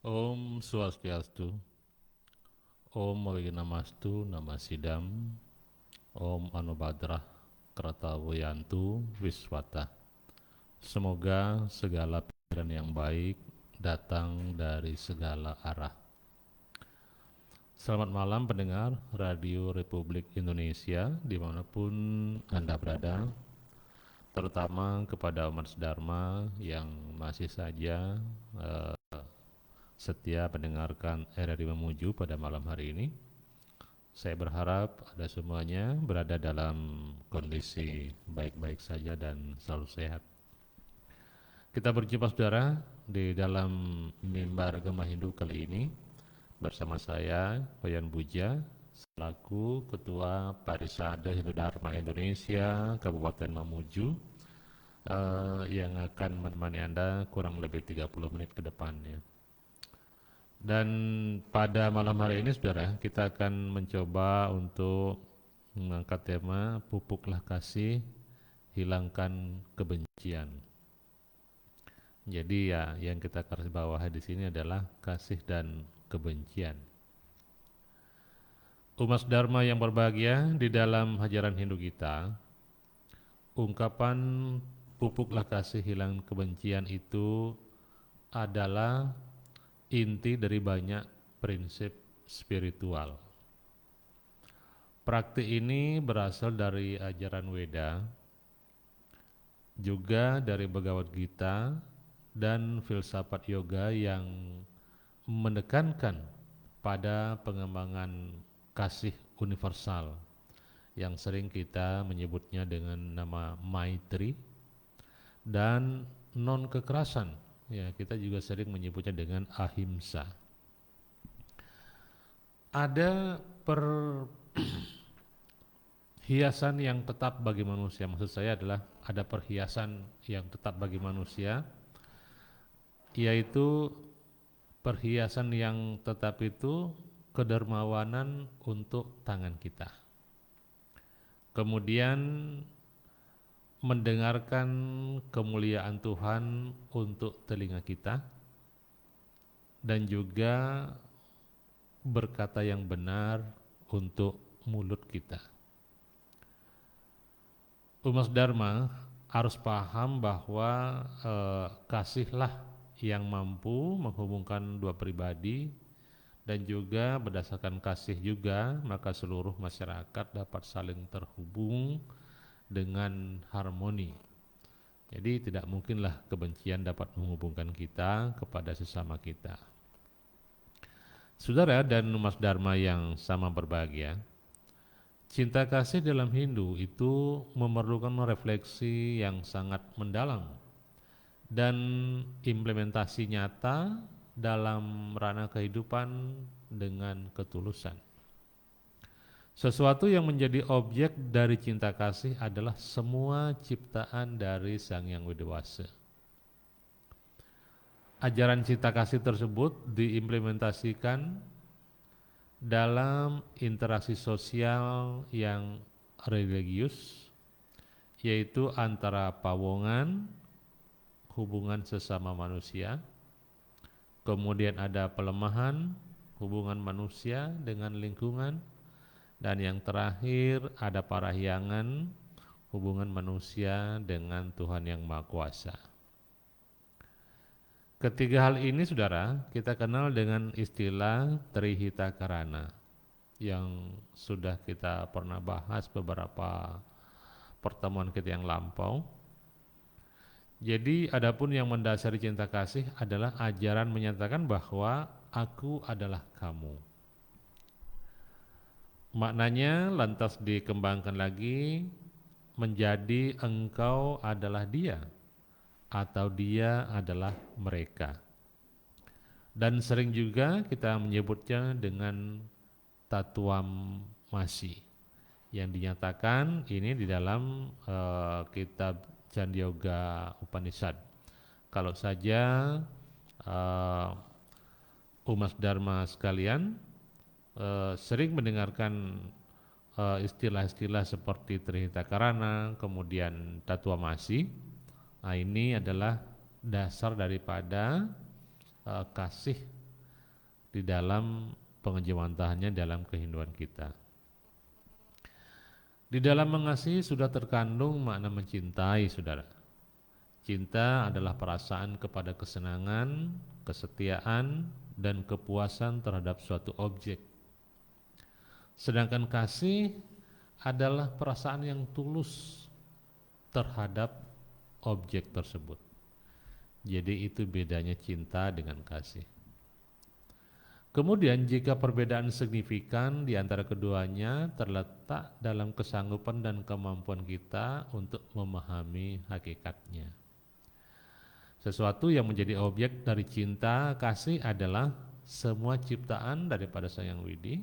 Om Swastiastu, Om Wignamastu, Namasidam, Om Anubadrah, Kratawayantu, Wiswata. Semoga segala pikiran yang baik datang dari segala arah. Selamat malam pendengar Radio Republik Indonesia dimanapun Anda berada, terutama kepada umat Dharma yang masih saja setia mendengarkan RRI Memuju pada malam hari ini. Saya berharap Anda semuanya berada dalam kondisi baik-baik saja dan selalu sehat. Kita berjumpa saudara di dalam mimbar Gema Hindu kali ini bersama saya, Wayan Buja, selaku Ketua Parisade Hindu Dharma Indonesia Kabupaten Mamuju, yang akan menemani Anda kurang lebih 30 menit ke depannya. Dan pada malam hari ini saudara, kita akan mencoba untuk mengangkat tema pupuklah kasih, hilangkan kebencian. Jadi ya, yang kita garis bawahi di sini adalah kasih dan kebencian. Umat Dharma yang berbahagia, di dalam ajaran Hindu kita, ungkapan pupuklah kasih, hilang kebencian itu adalah inti dari banyak prinsip spiritual. Praktik ini berasal dari ajaran Weda, juga dari Bhagavad Gita dan filsafat yoga yang menekankan pada pengembangan kasih universal yang sering kita menyebutnya dengan nama Maitri, dan non kekerasan. Ya, kita juga sering menyebutnya dengan ahimsa. Ada perhiasan yang tetap bagi manusia. Maksud saya adalah ada perhiasan yang tetap bagi manusia, yaitu perhiasan yang tetap itu kedermawanan untuk tangan kita. Kemudian mendengarkan kemuliaan Tuhan untuk telinga kita, dan juga berkata yang benar untuk mulut kita. Umat Dharma harus paham bahwa kasihlah yang mampu menghubungkan dua pribadi, dan juga berdasarkan kasih juga maka seluruh masyarakat dapat saling terhubung dengan harmoni. Jadi tidak mungkinlah kebencian dapat menghubungkan kita kepada sesama kita. Saudara dan umat Dharma yang sama berbahagia, cinta kasih dalam Hindu itu memerlukan refleksi yang sangat mendalam dan implementasi nyata dalam ranah kehidupan dengan ketulusan. Sesuatu yang menjadi objek dari cinta kasih adalah semua ciptaan dari Sang Yang Widewasa. Ajaran cinta kasih tersebut diimplementasikan dalam interaksi sosial yang religius, yaitu antara pawongan, hubungan sesama manusia, kemudian ada pelemahan, hubungan manusia dengan lingkungan, dan yang terakhir ada parahyangan, hubungan manusia dengan Tuhan Yang Maha Kuasa. Ketiga hal ini saudara kita kenal dengan istilah Trihita Karana, yang sudah kita pernah bahas beberapa pertemuan kita yang lampau. Jadi adapun yang mendasari cinta kasih adalah ajaran menyatakan bahwa aku adalah kamu. Maknanya lantas dikembangkan lagi menjadi engkau adalah dia, atau dia adalah mereka. Dan sering juga kita menyebutnya dengan Tatwam Masi, yang dinyatakan ini di dalam kitab Chandyoga Upanishad. Kalau saja umat Dharma sekalian sering mendengarkan istilah-istilah seperti Trihita Karana, kemudian Tatwamasi. Nah, ini adalah dasar daripada kasih di dalam pengejawantahannya dalam kehidupan kita. Di dalam mengasihi sudah terkandung makna mencintai, saudara. Cinta adalah perasaan kepada kesenangan, kesetiaan, dan kepuasan terhadap suatu objek. Sedangkan kasih adalah perasaan yang tulus terhadap objek tersebut. Jadi itu bedanya cinta dengan kasih. Kemudian jika perbedaan signifikan di antara keduanya terletak dalam kesanggupan dan kemampuan kita untuk memahami hakikatnya. Sesuatu yang menjadi objek dari cinta kasih adalah semua ciptaan daripada Sang Hyang Widi.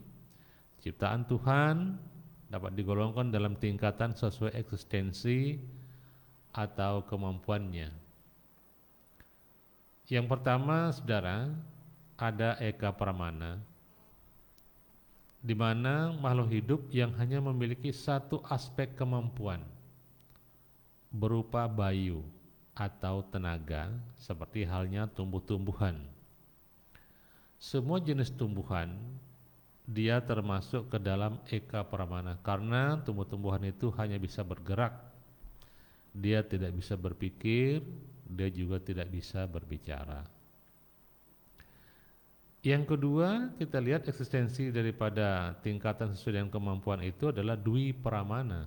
Ciptaan Tuhan dapat digolongkan dalam tingkatan sesuai eksistensi atau kemampuannya. Yang pertama, saudara, ada eka pramana, di mana makhluk hidup yang hanya memiliki satu aspek kemampuan berupa bayu atau tenaga, seperti halnya tumbuh-tumbuhan. Semua jenis tumbuhan dia termasuk ke dalam eka pramana, karena tumbuh-tumbuhan itu hanya bisa bergerak, dia tidak bisa berpikir, dia juga tidak bisa berbicara. Yang kedua, kita lihat eksistensi daripada tingkatan sesuai dengan kemampuan itu adalah dwi pramana,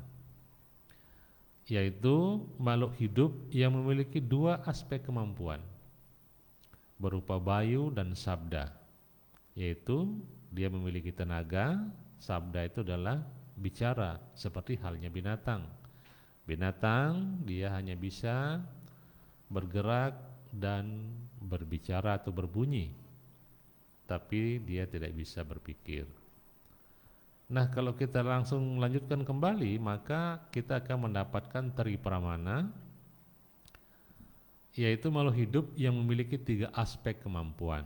yaitu makhluk hidup yang memiliki dua aspek kemampuan berupa bayu dan sabda, yaitu dia memiliki tenaga. Sabda itu adalah bicara, seperti halnya binatang. Binatang dia hanya bisa bergerak dan berbicara atau berbunyi, tapi dia tidak bisa berpikir. Nah, kalau kita langsung lanjutkan kembali, maka kita akan mendapatkan tripramana, yaitu makhluk hidup yang memiliki tiga aspek kemampuan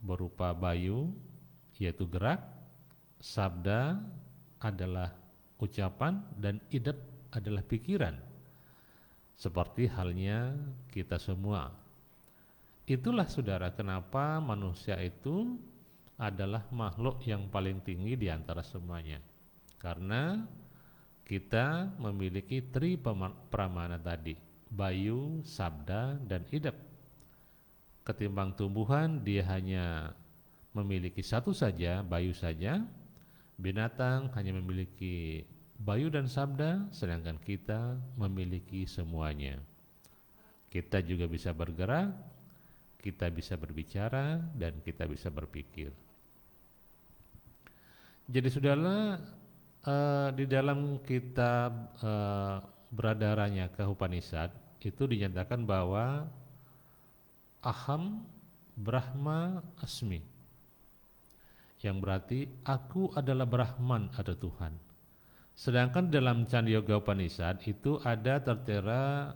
berupa bayu, yaitu gerak, sabda adalah ucapan, dan idep adalah pikiran, seperti halnya kita semua. Itulah, saudara, kenapa manusia itu adalah makhluk yang paling tinggi di antara semuanya, karena kita memiliki tripramana tadi, bayu, sabda, dan idep. Ketimbang tumbuhan, dia hanya memiliki satu saja, bayu saja. Binatang hanya memiliki bayu dan sabda, sedangkan kita memiliki semuanya. Kita juga bisa bergerak, kita bisa berbicara, dan kita bisa berpikir. Jadi saudara, di dalam kitab Brahadaranyaka Upanishad itu dinyatakan bahwa Aham Brahma Asmi, yang berarti aku adalah Brahman atau Tuhan. Sedangkan dalam Candyoga Upanishad itu ada tertera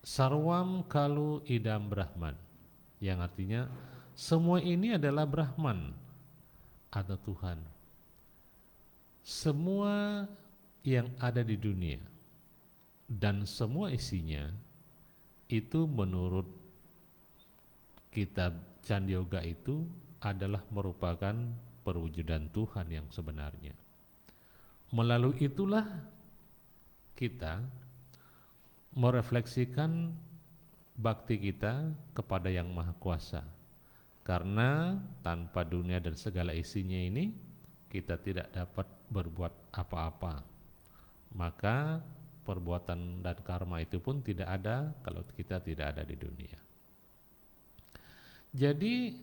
Sarwam Kalu Idam Brahman, yang artinya semua ini adalah Brahman atau Tuhan. Semua yang ada di dunia dan semua isinya itu menurut kitab Candyoga itu adalah merupakan perwujudan Tuhan yang sebenarnya. Melalui itulah kita merefleksikan bakti kita kepada Yang Maha Kuasa, karena tanpa dunia dan segala isinya ini kita tidak dapat berbuat apa-apa. Maka perbuatan dan karma itu pun tidak ada kalau kita tidak ada di dunia. Jadi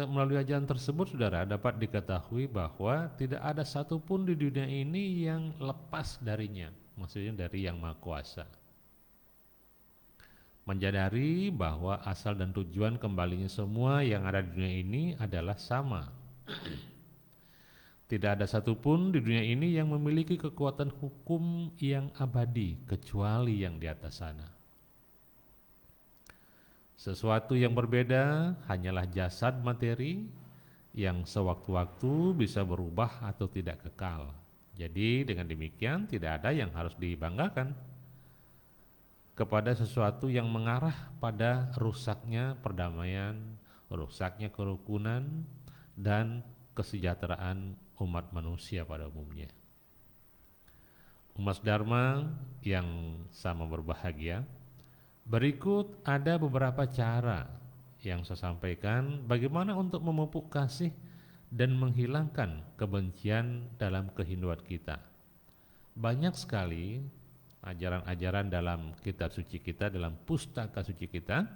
melalui ajaran tersebut, saudara, dapat diketahui bahwa tidak ada satupun di dunia ini yang lepas darinya, maksudnya dari Yang Maha Kuasa. Menyadari bahwa asal dan tujuan kembalinya semua yang ada di dunia ini adalah sama. Tidak ada satupun di dunia ini yang memiliki kekuatan hukum yang abadi kecuali yang di atas sana. Sesuatu yang berbeda hanyalah jasad materi yang sewaktu-waktu bisa berubah atau tidak kekal. Jadi dengan demikian tidak ada yang harus dibanggakan kepada sesuatu yang mengarah pada rusaknya perdamaian, rusaknya kerukunan, dan kesejahteraan umat manusia pada umumnya. Umat Dharma yang sama berbahagia, berikut ada beberapa cara yang saya sampaikan bagaimana untuk memupuk kasih dan menghilangkan kebencian dalam kehinduan kita. Banyak sekali ajaran-ajaran dalam kitab suci kita, dalam pustaka suci kita,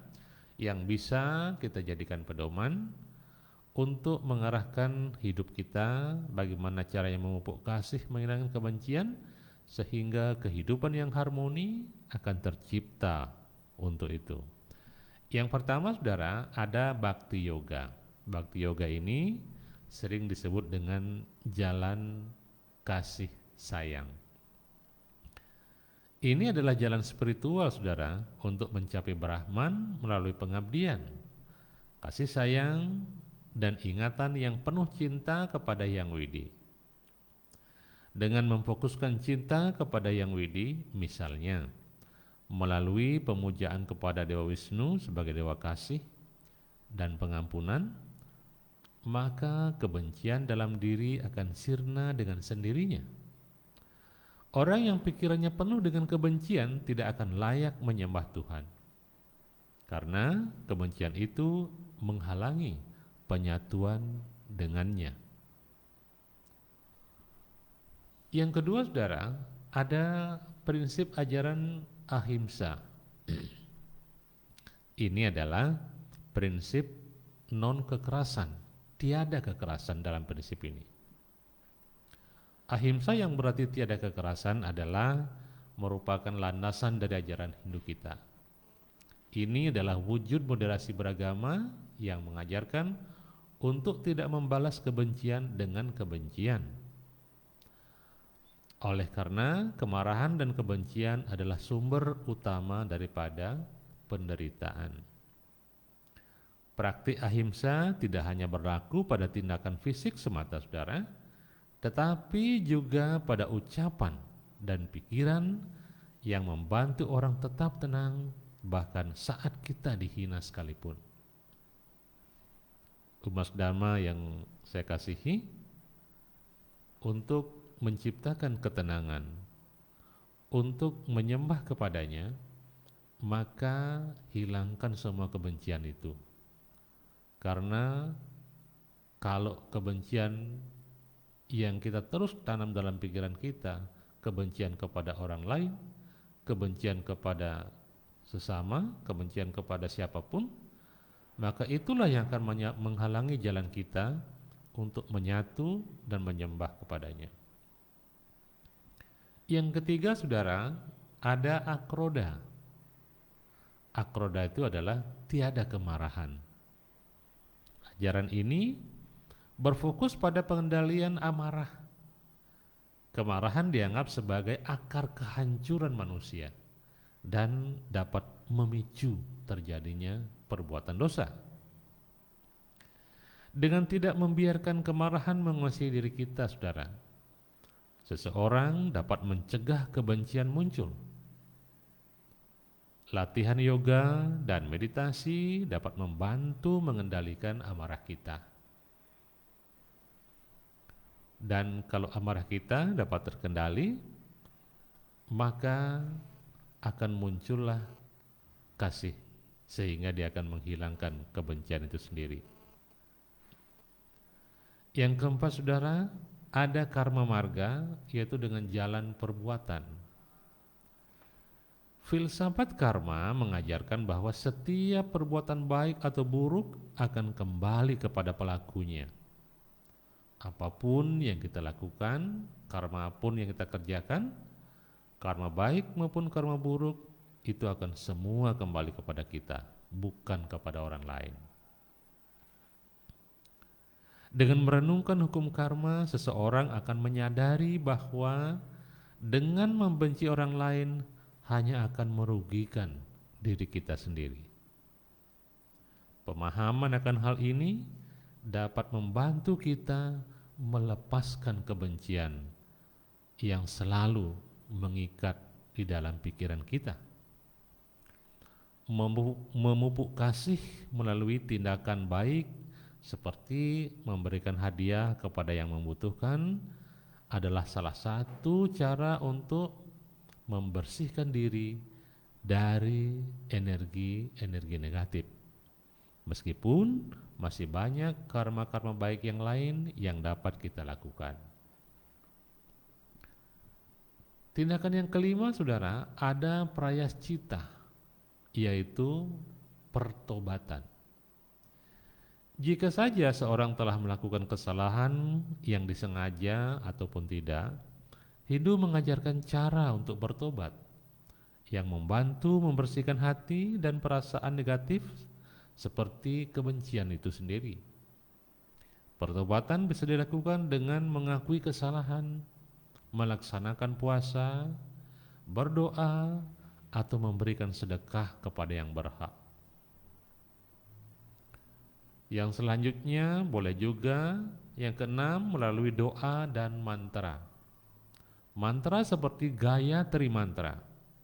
yang bisa kita jadikan pedoman untuk mengarahkan hidup kita, bagaimana caranya memupuk kasih, menghilangkan kebencian, sehingga kehidupan yang harmoni akan tercipta untuk itu. Yang pertama, saudara, ada Bhakti Yoga. Bhakti Yoga ini sering disebut dengan jalan kasih sayang. Ini adalah jalan spiritual, saudara, untuk mencapai Brahman melalui pengabdian, kasih sayang, dan ingatan yang penuh cinta kepada Yang Widi. Dengan memfokuskan cinta kepada Yang Widi, misalnya melalui pemujaan kepada Dewa Wisnu sebagai Dewa Kasih dan Pengampunan, maka kebencian dalam diri akan sirna dengan sendirinya. Orang yang pikirannya penuh dengan kebencian tidak akan layak menyembah Tuhan, karena kebencian itu menghalangi penyatuan dengannya. Yang kedua, saudara, ada prinsip ajaran ahimsa. Ini adalah prinsip non-kekerasan, tiada kekerasan dalam prinsip ini. Ahimsa yang berarti tiada kekerasan adalah merupakan landasan dari ajaran Hindu kita. Ini adalah wujud moderasi beragama yang mengajarkan untuk tidak membalas kebencian dengan kebencian. Oleh karena kemarahan dan kebencian adalah sumber utama daripada penderitaan. Praktik ahimsa tidak hanya berlaku pada tindakan fisik semata, saudara, tetapi juga pada ucapan dan pikiran yang membantu orang tetap tenang bahkan saat kita dihina sekalipun. Umat Dharma yang saya kasihi, untuk menciptakan ketenangan, untuk menyembah kepadanya, maka hilangkan semua kebencian itu. Karena kalau kebencian yang kita terus tanam dalam pikiran kita, kebencian kepada orang lain, kebencian kepada sesama, kebencian kepada siapapun, maka itulah yang akan menghalangi jalan kita untuk menyatu dan menyembah kepadanya. Yang ketiga, saudara, ada akroda. Akroda itu adalah tiada kemarahan. Ajaran ini berfokus pada pengendalian amarah. Kemarahan dianggap sebagai akar kehancuran manusia dan dapat memicu terjadinya perbuatan dosa. Dengan tidak membiarkan kemarahan menguasai diri kita, saudara, seseorang dapat mencegah kebencian muncul. Latihan yoga dan meditasi dapat membantu mengendalikan amarah kita. Dan kalau amarah kita dapat terkendali, maka akan muncullah kasih, sehingga dia akan menghilangkan kebencian itu sendiri. Yang keempat, saudara, ada karma marga, yaitu dengan jalan perbuatan. Filsafat karma mengajarkan bahwa setiap perbuatan baik atau buruk akan kembali kepada pelakunya. Apapun yang kita lakukan, karma pun yang kita kerjakan, karma baik maupun karma buruk, itu akan semua kembali kepada kita, bukan kepada orang lain. Dengan merenungkan hukum karma, seseorang akan menyadari bahwa dengan membenci orang lain hanya akan merugikan diri kita sendiri. Pemahaman akan hal ini dapat membantu kita melepaskan kebencian yang selalu mengikat di dalam pikiran kita. memupuk kasih melalui tindakan baik seperti memberikan hadiah kepada yang membutuhkan adalah salah satu cara untuk membersihkan diri dari energi-energi negatif. Meskipun masih banyak karma-karma baik yang lain yang dapat kita lakukan. Tindakan yang kelima, saudara, ada prayascita, yaitu pertobatan. Jika saja seorang telah melakukan kesalahan yang disengaja ataupun tidak, Hindu mengajarkan cara untuk bertobat yang membantu membersihkan hati dan perasaan negatif seperti kebencian itu sendiri. Pertobatan bisa dilakukan dengan mengakui kesalahan, melaksanakan puasa, berdoa, atau memberikan sedekah kepada yang berhak. Yang selanjutnya boleh juga, yang keenam, melalui doa dan mantra. Mantra seperti Gayatri Mantra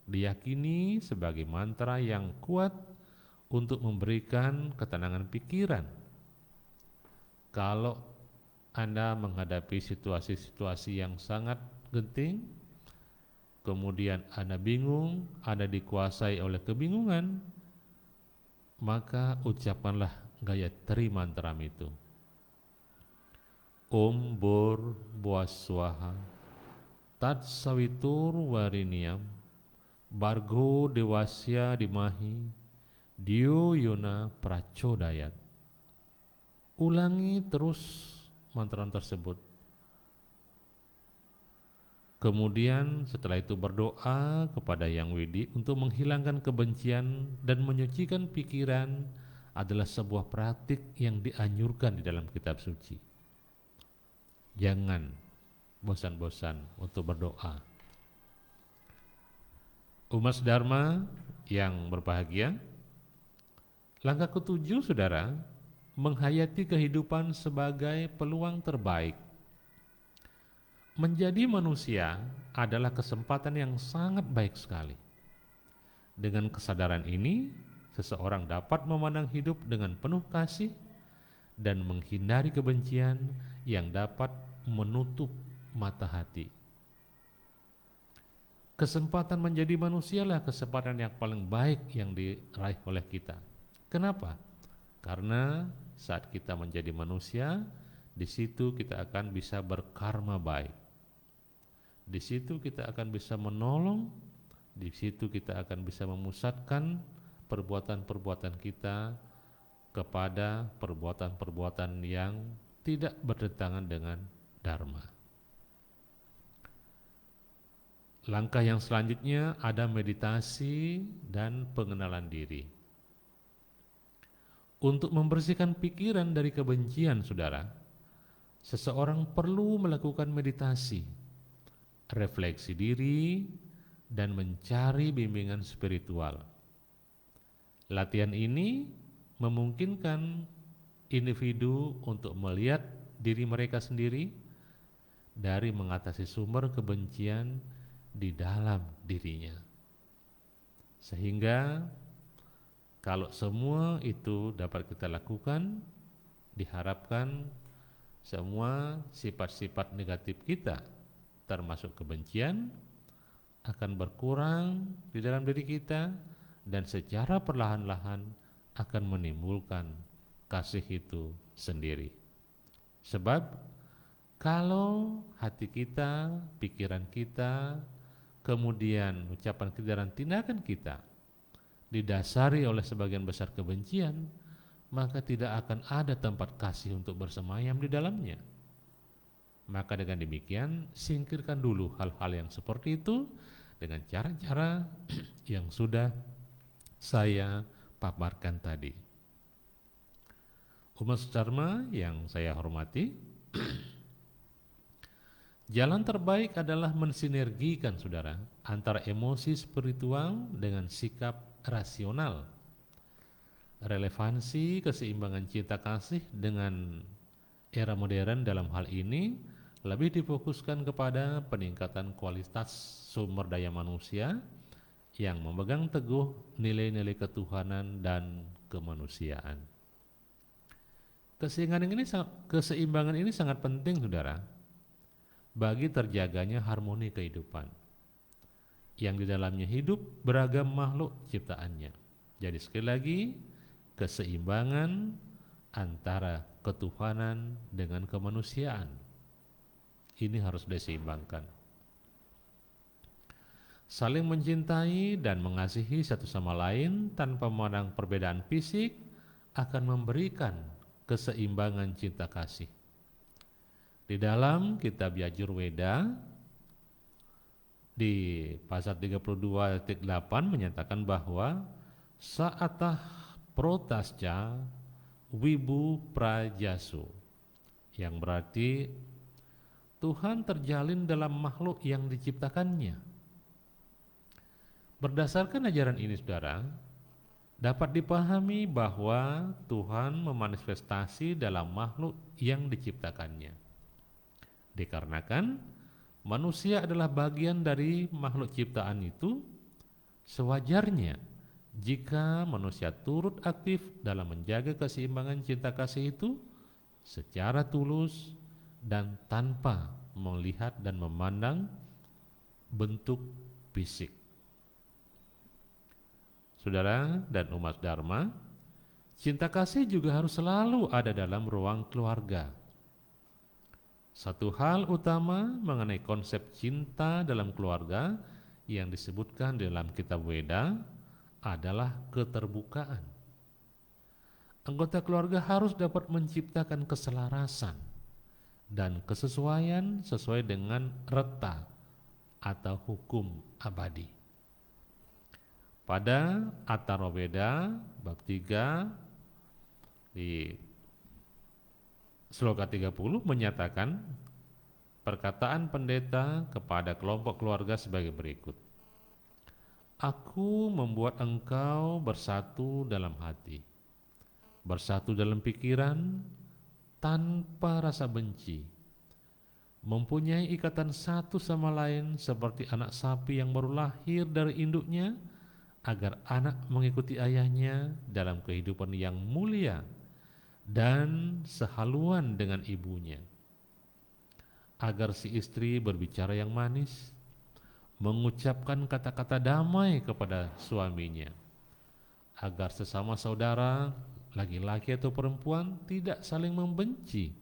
diyakini sebagai mantra yang kuat untuk memberikan ketenangan pikiran. Kalau Anda menghadapi situasi-situasi yang sangat genting, kemudian Anda bingung, Anda dikuasai oleh kebingungan, maka ucapkanlah Gayatri Mantra itu. Om Bhur Bhuaswaha Tat Savitur Variniam Bargo Dewasya Dimahi Dio Yona Prachodayat. Ulangi terus mantra tersebut. Kemudian setelah itu berdoa kepada Yang Widi untuk menghilangkan kebencian dan menyucikan pikiran adalah sebuah praktik yang dianjurkan di dalam kitab suci. Jangan bosan-bosan untuk berdoa. Umat Dharma yang berbahagia, langkah ketujuh, saudara, menghayati kehidupan sebagai peluang terbaik. Menjadi manusia adalah kesempatan yang sangat baik sekali. Dengan kesadaran ini, seseorang dapat memandang hidup dengan penuh kasih dan menghindari kebencian yang dapat menutup mata hati. Kesempatan menjadi manusialah kesempatan yang paling baik yang diraih oleh kita. Kenapa? Karena saat kita menjadi manusia, di situ kita akan bisa berkarma baik. Di situ kita akan bisa menolong, di situ kita akan bisa memusatkan perbuatan-perbuatan kita kepada perbuatan-perbuatan yang tidak bertentangan dengan Dharma. Langkah yang selanjutnya ada meditasi dan pengenalan diri. Untuk membersihkan pikiran dari kebencian, saudara, seseorang perlu melakukan meditasi, refleksi diri, dan mencari bimbingan spiritual. Latihan ini memungkinkan individu untuk melihat diri mereka sendiri dari mengatasi sumber kebencian di dalam dirinya. Sehingga kalau semua itu dapat kita lakukan, diharapkan semua sifat-sifat negatif kita, termasuk kebencian, akan berkurang di dalam diri kita dan secara perlahan-lahan akan menimbulkan kasih itu sendiri. Sebab kalau hati kita, pikiran kita, kemudian ucapan kita dan tindakan kita didasari oleh sebagian besar kebencian, maka tidak akan ada tempat kasih untuk bersemayam di dalamnya. Maka dengan demikian, singkirkan dulu hal-hal yang seperti itu dengan cara-cara yang sudah saya paparkan tadi. Umat Dharma yang saya hormati, jalan terbaik adalah mensinergikan, saudara, antara emosi spiritual dengan sikap rasional. Relevansi keseimbangan cinta kasih dengan era modern dalam hal ini lebih difokuskan kepada peningkatan kualitas sumber daya manusia yang memegang teguh nilai-nilai ketuhanan dan kemanusiaan. Keseimbangan ini sangat penting, saudara, bagi terjaganya harmoni kehidupan yang di dalamnya hidup beragam makhluk ciptaannya. Jadi sekali lagi, keseimbangan antara ketuhanan dengan kemanusiaan ini harus diseimbangkan. Saling mencintai dan mengasihi satu sama lain tanpa memandang perbedaan fisik akan memberikan keseimbangan cinta kasih. Di dalam kitab Yajurveda di pasal 32:8 menyatakan bahwa saatah protasca wibu prajasu, yang berarti Tuhan terjalin dalam makhluk yang diciptakannya. Berdasarkan ajaran ini, saudara, dapat dipahami bahwa Tuhan memanifestasi dalam makhluk yang diciptakannya. Dikarenakan manusia adalah bagian dari makhluk ciptaan itu, sewajarnya jika manusia turut aktif dalam menjaga keseimbangan cinta kasih itu secara tulus dan tanpa melihat dan memandang bentuk fisik. Saudara dan umat Dharma, cinta kasih juga harus selalu ada dalam ruang keluarga. Satu hal utama mengenai konsep cinta dalam keluarga yang disebutkan dalam kitab Weda adalah keterbukaan. Anggota keluarga harus dapat menciptakan keselarasan dan kesesuaian sesuai dengan reta atau hukum abadi. Pada Atharvaveda bab 3 di sloka 30 menyatakan perkataan pendeta kepada kelompok keluarga sebagai berikut. Aku membuat engkau bersatu dalam hati, bersatu dalam pikiran, tanpa rasa benci, mempunyai ikatan satu sama lain seperti anak sapi yang baru lahir dari induknya, agar anak mengikuti ayahnya dalam kehidupan yang mulia dan sehaluan dengan ibunya, agar si istri berbicara yang manis, mengucapkan kata-kata damai kepada suaminya, agar sesama saudara laki-laki atau perempuan tidak saling membenci,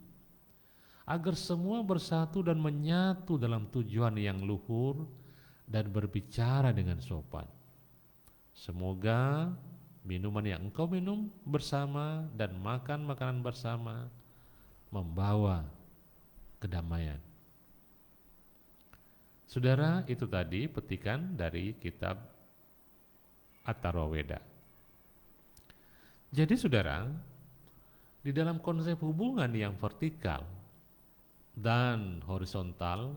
agar semua bersatu dan menyatu dalam tujuan yang luhur dan berbicara dengan sopan. Semoga minuman yang engkau minum bersama dan makan makanan bersama membawa kedamaian. Saudara, itu tadi petikan dari kitab Atharvaveda. Jadi saudara, di dalam konsep hubungan yang vertikal dan horizontal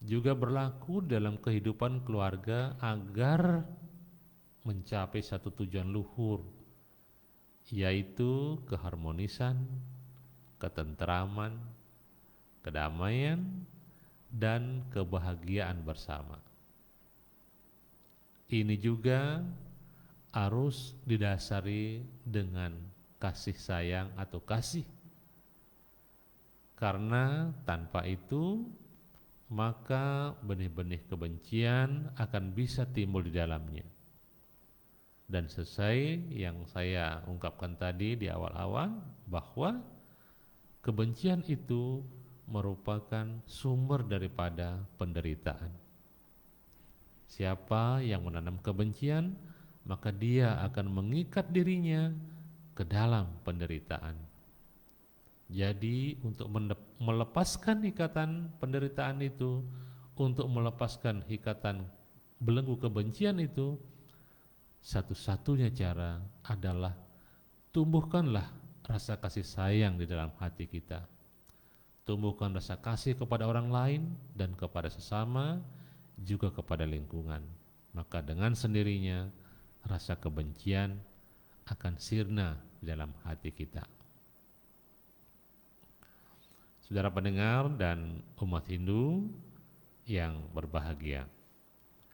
juga berlaku dalam kehidupan keluarga agar mencapai satu tujuan luhur, yaitu keharmonisan, ketentraman, kedamaian, dan kebahagiaan bersama. Ini juga harus didasari dengan kasih sayang atau kasih, karena tanpa itu maka benih-benih kebencian akan bisa timbul di dalamnya. Dan selesai yang saya ungkapkan tadi di awal-awal, bahwa kebencian itu merupakan sumber daripada penderitaan. Siapa yang menanam kebencian, maka dia akan mengikat dirinya ke dalam penderitaan. Jadi untuk melepaskan ikatan penderitaan itu, untuk melepaskan ikatan belenggu kebencian itu, satu-satunya cara adalah tumbuhkanlah rasa kasih sayang di dalam hati kita. Tumbuhkan rasa kasih kepada orang lain dan kepada sesama, juga kepada lingkungan. Maka dengan sendirinya rasa kebencian akan sirna di dalam hati kita. Saudara pendengar dan umat Hindu yang berbahagia,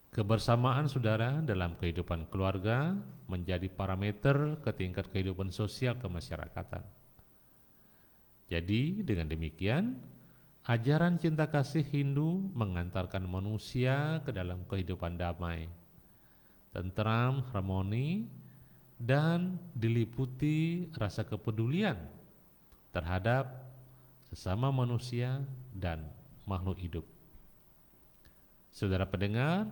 Kebersamaan saudara dalam kehidupan keluarga menjadi parameter ke tingkat kehidupan sosial kemasyarakatan. Jadi dengan demikian, ajaran cinta kasih Hindu mengantarkan manusia ke dalam kehidupan damai, tentram, harmoni, dan diliputi rasa kepedulian terhadap sesama manusia dan makhluk hidup. Saudara pendengar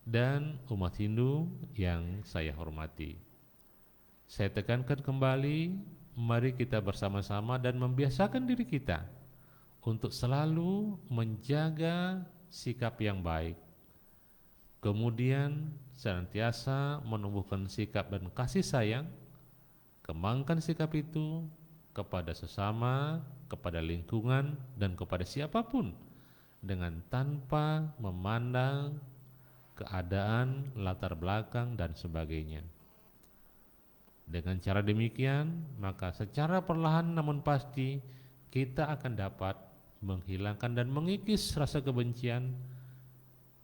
dan umat Hindu yang saya hormati, saya tekankan kembali, mari kita bersama-sama dan membiasakan diri kita untuk selalu menjaga sikap yang baik, kemudian senantiasa menumbuhkan sikap dan kasih sayang. Kembangkan sikap itu kepada sesama, kepada lingkungan, dan kepada siapapun, dengan tanpa memandang keadaan, latar belakang, dan sebagainya. Dengan cara demikian, maka secara perlahan namun pasti kita akan dapat menghilangkan dan mengikis rasa kebencian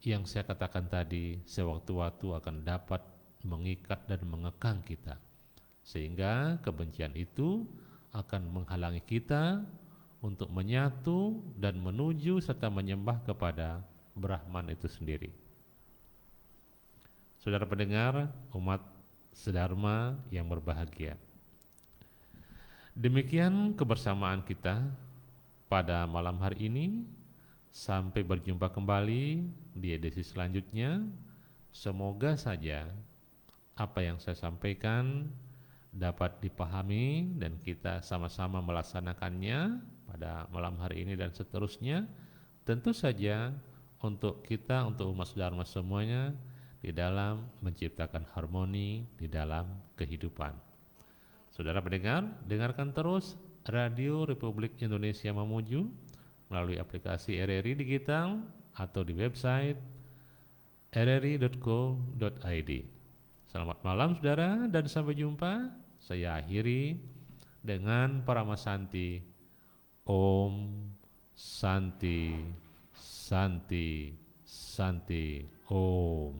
yang saya katakan tadi, sewaktu-waktu akan dapat mengikat dan mengekang kita, sehingga kebencian itu akan menghalangi kita untuk menyatu dan menuju serta menyembah kepada Brahman itu sendiri. Saudara pendengar, umat sedharma yang berbahagia, demikian kebersamaan kita pada malam hari ini. Sampai berjumpa kembali di edisi selanjutnya. Semoga saja apa yang saya sampaikan dapat dipahami dan kita sama-sama melaksanakannya pada malam hari ini dan seterusnya. Tentu saja untuk kita, untuk umat sedharma semuanya, di dalam menciptakan harmoni di dalam kehidupan. Saudara pendengar, dengarkan terus Radio Republik Indonesia Mamuju melalui aplikasi RRI Digital atau di website rri.co.id. Selamat malam saudara, dan sampai jumpa. Saya akhiri dengan Paramasanti. Om Santi Santi Santi Om.